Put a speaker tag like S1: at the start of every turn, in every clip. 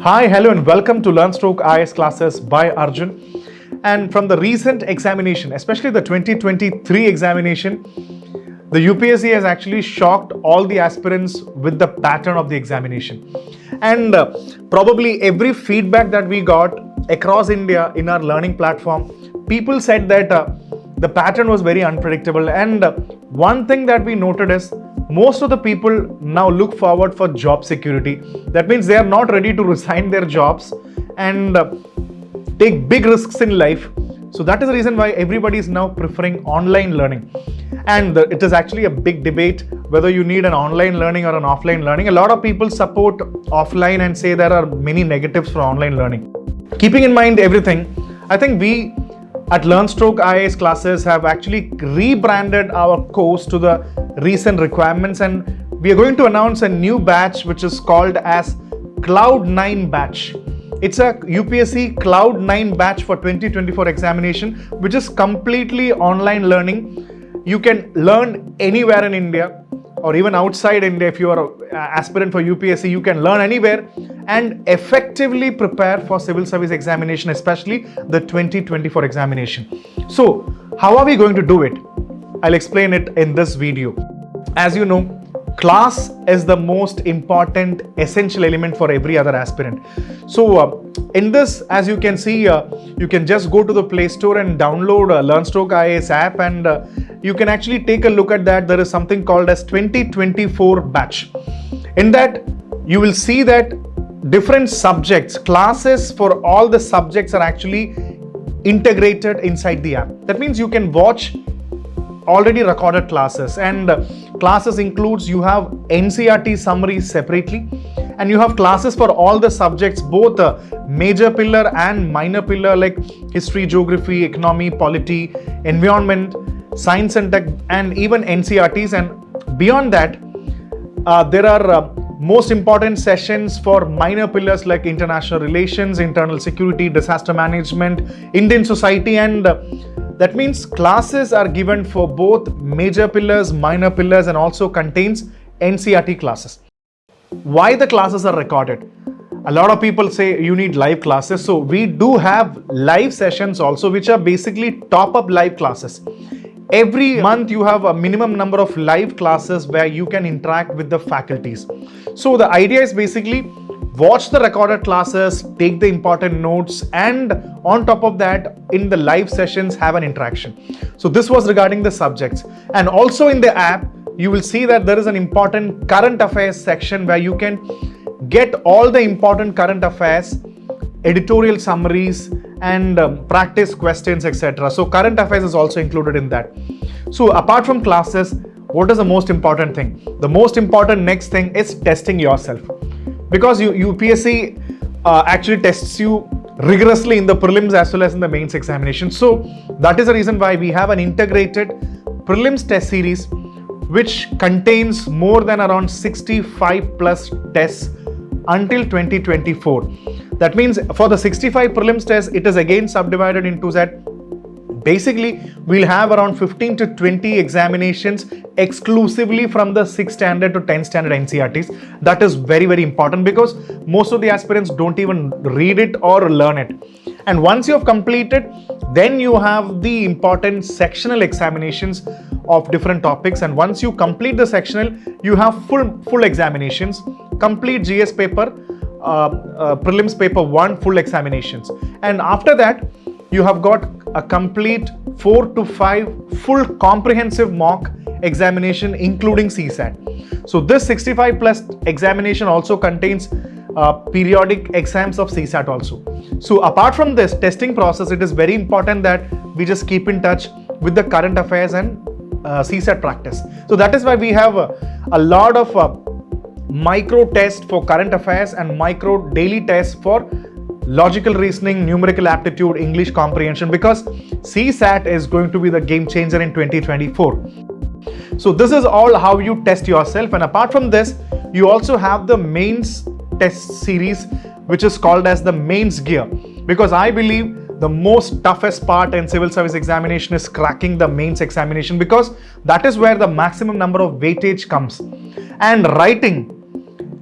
S1: Hi, hello, and welcome to LearnStroke IAS classes by Arjun. And from the recent examination, especially the 2023 examination, the UPSC has actually shocked all the aspirants with the pattern of the examination. And probably every feedback that we got across India in our learning platform, people said that the pattern was very unpredictable. And one thing that we noted is most of the people now look forward for job security. That means they are not ready to resign their jobs and take big risks in life. So that is the reason why everybody is now preferring online learning. And it is actually a big debate whether you need an online learning or an offline learning. A lot of people support offline and say there are many negatives for online learning. Keeping in mind everything, I think we at LearnStroke IAS classes have actually rebranded our course to the recent requirements, and we are going to announce a new batch which is called as Cloud9 Batch. It's a UPSC Cloud9 Batch for 2024 examination, which is completely online learning. You can learn anywhere in India or even outside India. If you are an aspirant for UPSC, you can learn anywhere and effectively prepare for civil service examination, especially the 2024 examination. So, how are we going to do it? I'll explain it in this video. As you know, class is the most important essential element for every other aspirant. So in this, as you can see, you can just go to the Play Store and download LearnStroke IAS app, and you can actually take a look at that. There is something called as 2024 batch. In that, you will see that different subjects, classes for all the subjects are actually integrated inside the app. That means you can watch already recorded classes, and classes includes you have NCERT summaries separately, and you have classes for all the subjects, both major pillar and minor pillar like history, geography, economy, polity, environment, science and tech, and even NCERTs. And beyond that, there are most important sessions for minor pillars like international relations, internal security, disaster management, Indian society, and that means classes are given for both major pillars, minor pillars, and also contains NCERT classes. Why the classes are recorded? A lot of people say you need live classes. So we do have live sessions also, which are basically top-up live classes. Every month you have a minimum number of live classes where you can interact with the faculties. So the idea is basically watch the recorded classes, take the important notes, and on top of that, in the live sessions, have an interaction. So this was regarding the subjects. And also in the app, you will see that there is an important current affairs section where you can get all the important current affairs, editorial summaries, and practice questions, etc. So current affairs is also included in that. So apart from classes, what is the most important thing? The most important next thing is testing yourself. Because UPSC actually tests you rigorously in the prelims as well as in the mains examination. So that is the reason why we have an integrated prelims test series which contains more than around 65 plus tests until 2024. That means for the 65 prelims tests, it is again subdivided into that. Basically, we'll have around 15 to 20 examinations exclusively from the 6th standard to 10th standard NCERTs. That is very, very important because most of the aspirants don't even read it or learn it. And once you have completed, then you have the important sectional examinations of different topics. And once you complete the sectional, you have full examinations, complete GS paper, prelims paper 1, full examinations. And after that, you have got a complete 4 to 5 full comprehensive mock examination including CSAT. So this 65 plus examination also contains periodic exams of CSAT also. So apart from this testing process, it is very important that we just keep in touch with the current affairs and CSAT practice. So that is why we have a lot of micro tests for current affairs and micro daily tests for logical reasoning, numerical aptitude, English comprehension, because CSAT is going to be the game changer in 2024. So this is all how you test yourself. And apart from this, you also have the mains test series, which is called as the mains gear, because I believe the most toughest part in civil service examination is cracking the mains examination, because that is where the maximum number of weightage comes. And writing,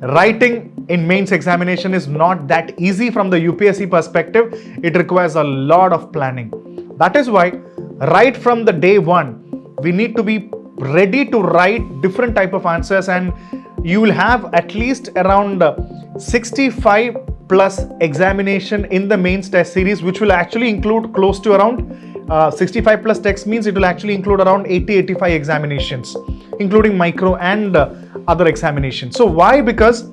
S1: writing in mains examination is not that easy from the UPSC perspective. It requires a lot of planning. That is why right from the day one, we need to be ready to write different type of answers, and you will have at least around 65 plus examination in the mains test series, which will actually include close to around 65 plus text means it will actually include around 80-85 examinations, including micro and other examinations. So why? Because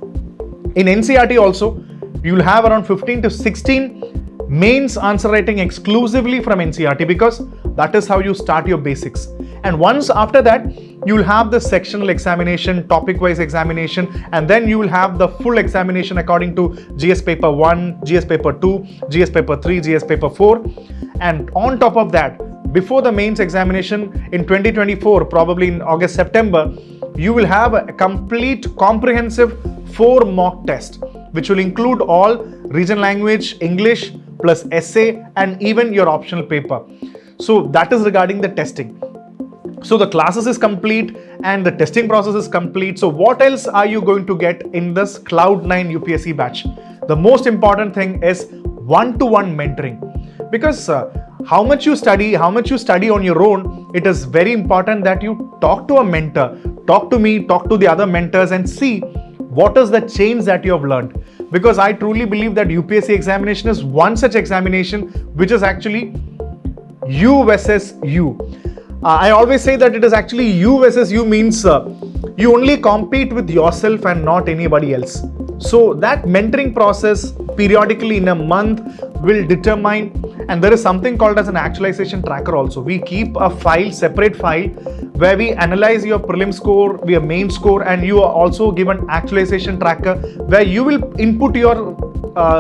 S1: in NCERT also, you will have around 15 to 16 mains answer writing exclusively from NCERT, because that is how you start your basics. And once after that, you will have the sectional examination, topic-wise examination, and then you will have the full examination according to GS paper 1, GS paper 2, GS paper 3, GS paper 4. And on top of that, before the mains examination in 2024, probably in August, September, you will have a complete comprehensive 4 mock test, which will include all regional language, English, plus essay, and even your optional paper. So that is regarding the testing. So the classes is complete and the testing process is complete. So what else are you going to get in this Cloud9 UPSC batch? The most important thing is one-to-one mentoring. Because how much you study on your own, it is very important that you talk to a mentor, talk to me, talk to the other mentors, and see what is the change that you have learned. Because I truly believe that UPSC examination is one such examination which is actually you versus you. I always say that it is actually you versus you, means you only compete with yourself and not anybody else. So that mentoring process periodically in a month will determine, and there is something called as an actualization tracker also. We keep a file, separate file, where we analyze your prelim score, your main score, and you are also given actualization tracker where you will input your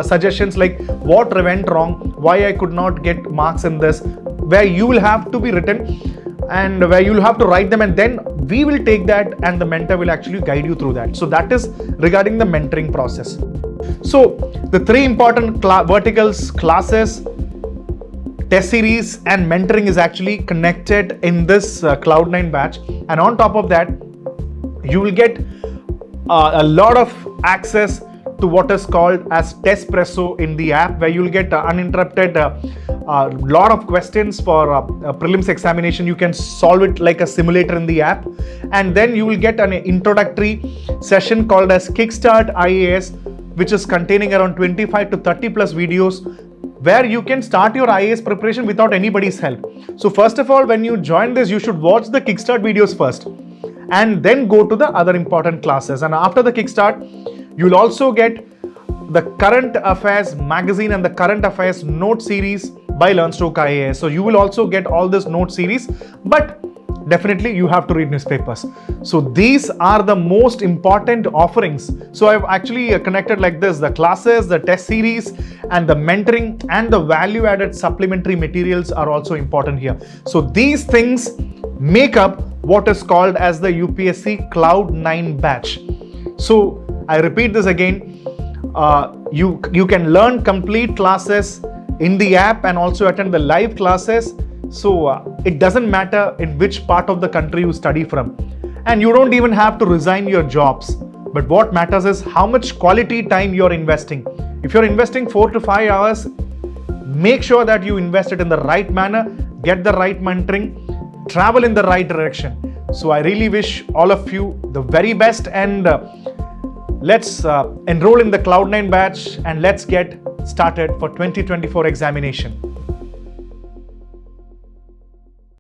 S1: suggestions like what went wrong, why I could not get marks in this, where you will have to be written and where you will have to write them, and then we will take that and the mentor will actually guide you through that. So that is regarding the mentoring process. So the 3 important verticals, classes, test series, and mentoring is actually connected in this Cloud9 batch. And on top of that, you will get a lot of access to what is called as Testpresso in the app, where you will get uninterrupted lot of questions for prelims examination. You can solve it like a simulator in the app, and then you will get an introductory session called as Kickstart IAS, which is containing around 25 to 30 plus videos, where you can start your IAS preparation without anybody's help. So first of all, when you join this, you should watch the Kickstart videos first and then go to the other important classes. And after the Kickstart, you'll also get the Current Affairs magazine and the Current Affairs note series by LearnStroke IAS. So you will also get all this note series, but definitely you have to read newspapers. So these are the most important offerings. So I've actually connected like this: the classes, the test series, and the mentoring, and the value added supplementary materials are also important here. So these things make up what is called as the UPSC Cloud9 batch. So I repeat this again. You can learn complete classes in the app and also attend the live classes. So it doesn't matter in which part of the country you study from, and you don't even have to resign your jobs. But what matters is how much quality time you're investing. If you're investing 4 to 5 hours, make sure that you invest it in the right manner, get the right mentoring, travel in the right direction. So I really wish all of you the very best, and let's enroll in the Cloud9 batch and let's get started for 2024 examination.